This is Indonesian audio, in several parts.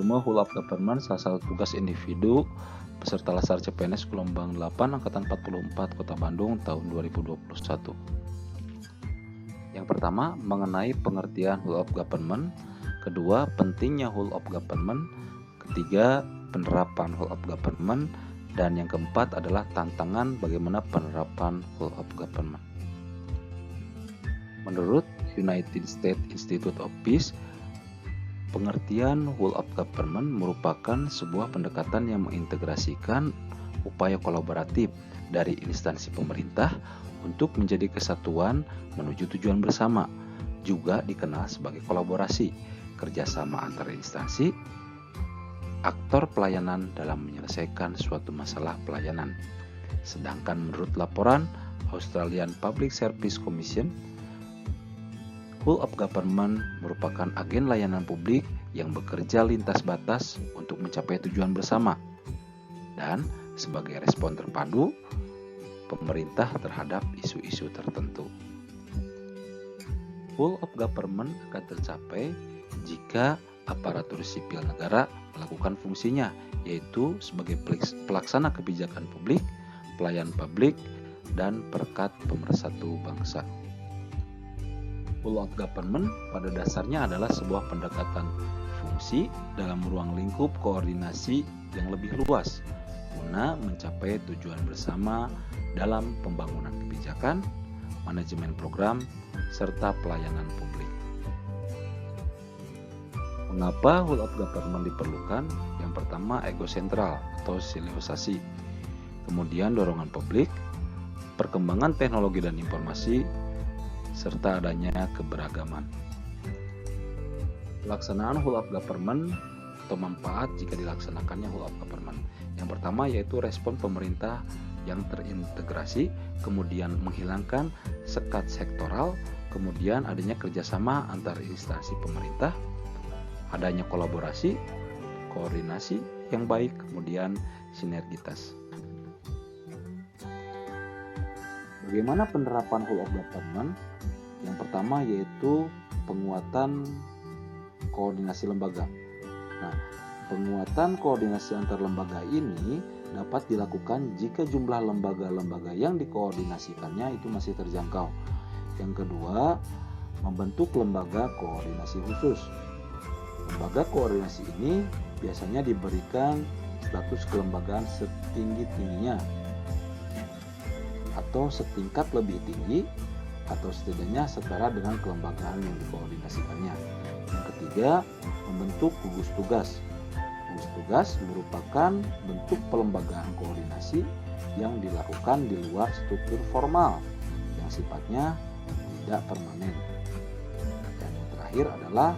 Volume Whole of Government salah satu tugas individu peserta Lasar CPNS gelombang 8 angkatan 44 Kota Bandung tahun 2021. Yang pertama, mengenai pengertian Whole of Government. Kedua, pentingnya Whole of Government. Ketiga, penerapan Whole of Government. Dan yang keempat adalah tantangan bagaimana penerapan Whole of Government. Menurut United States Institute of Peace, pengertian Whole of Government merupakan sebuah pendekatan yang mengintegrasikan upaya kolaboratif dari instansi pemerintah untuk menjadi kesatuan menuju tujuan bersama, juga dikenal sebagai kolaborasi, kerjasama antar instansi, aktor pelayanan dalam menyelesaikan suatu masalah pelayanan. Sedangkan menurut laporan Australian Public Service Commission, Whole of Government merupakan agen layanan publik yang bekerja lintas batas untuk mencapai tujuan bersama dan sebagai respon terpadu pemerintah terhadap isu-isu tertentu. Whole of Government akan tercapai jika aparatur sipil negara melakukan fungsinya, yaitu sebagai pelaksana kebijakan publik, pelayan publik, dan perekat pemersatu bangsa. Whole of Government pada dasarnya adalah sebuah pendekatan fungsi dalam ruang lingkup koordinasi yang lebih luas guna mencapai tujuan bersama dalam pembangunan kebijakan, manajemen program, serta pelayanan publik. Mengapa Whole of Government diperlukan? Yang pertama, ego sentral atau siliosasi, kemudian dorongan publik, perkembangan teknologi dan informasi, serta adanya keberagaman. Pelaksanaan Whole of Government atau manfaat jika dilaksanakannya Whole of Government. Yang pertama yaitu respon pemerintah yang terintegrasi, kemudian menghilangkan sekat sektoral, kemudian adanya kerjasama antar instansi pemerintah, adanya kolaborasi, koordinasi yang baik, kemudian sinergitas. Bagaimana penerapan Whole of Government? Yang pertama yaitu penguatan koordinasi lembaga. Nah, penguatan koordinasi antar lembaga ini dapat dilakukan jika jumlah lembaga-lembaga yang dikoordinasikannya itu masih terjangkau. Yang kedua, membentuk lembaga koordinasi khusus. Lembaga koordinasi ini biasanya diberikan status kelembagaan setinggi-tingginya atau setingkat lebih tinggi atau setidaknya setara dengan kelembagaan yang dikoordinasikannya. Yang ketiga, membentuk gugus tugas. Gugus tugas merupakan bentuk pelembagaan koordinasi yang dilakukan di luar struktur formal yang sifatnya tidak permanen. Dan yang terakhir adalah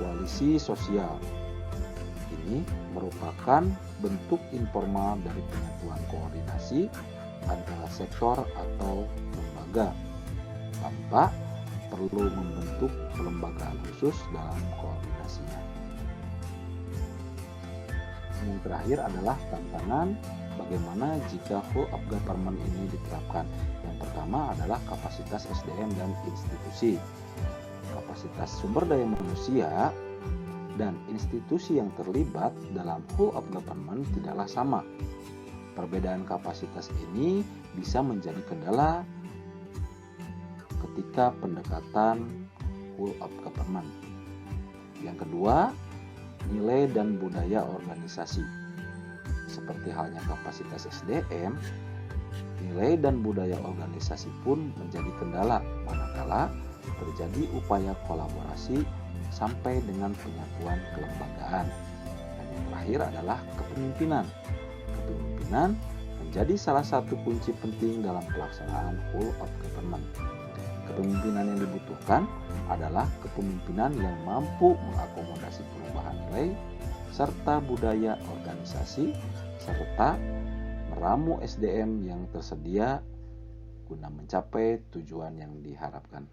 koalisi sosial. Ini merupakan bentuk informal dari penyatuan koordinasi antara sektor atau lembaga tanpa perlu membentuk pelembagaan khusus dalam koordinasinya. Yang terakhir adalah tantangan bagaimana jika Whole of Government ini diterapkan. Yang pertama adalah kapasitas SDM dan institusi. Kapasitas sumber daya manusia dan institusi yang terlibat dalam Whole of Government tidaklah sama. Perbedaan kapasitas ini bisa menjadi kendala ketika pendekatan Whole of Government. Yang kedua, nilai dan budaya organisasi. Seperti halnya kapasitas SDM, nilai dan budaya organisasi pun menjadi kendala manakala terjadi upaya kolaborasi sampai dengan penyatuan kelembagaan. Dan yang terakhir adalah kepemimpinan. Kepemimpinan menjadi salah satu kunci penting dalam pelaksanaan Whole of Government. Kepemimpinan yang dibutuhkan adalah kepemimpinan yang mampu mengakomodasi perubahan nilai serta budaya organisasi serta meramu SDM yang tersedia guna mencapai tujuan yang diharapkan.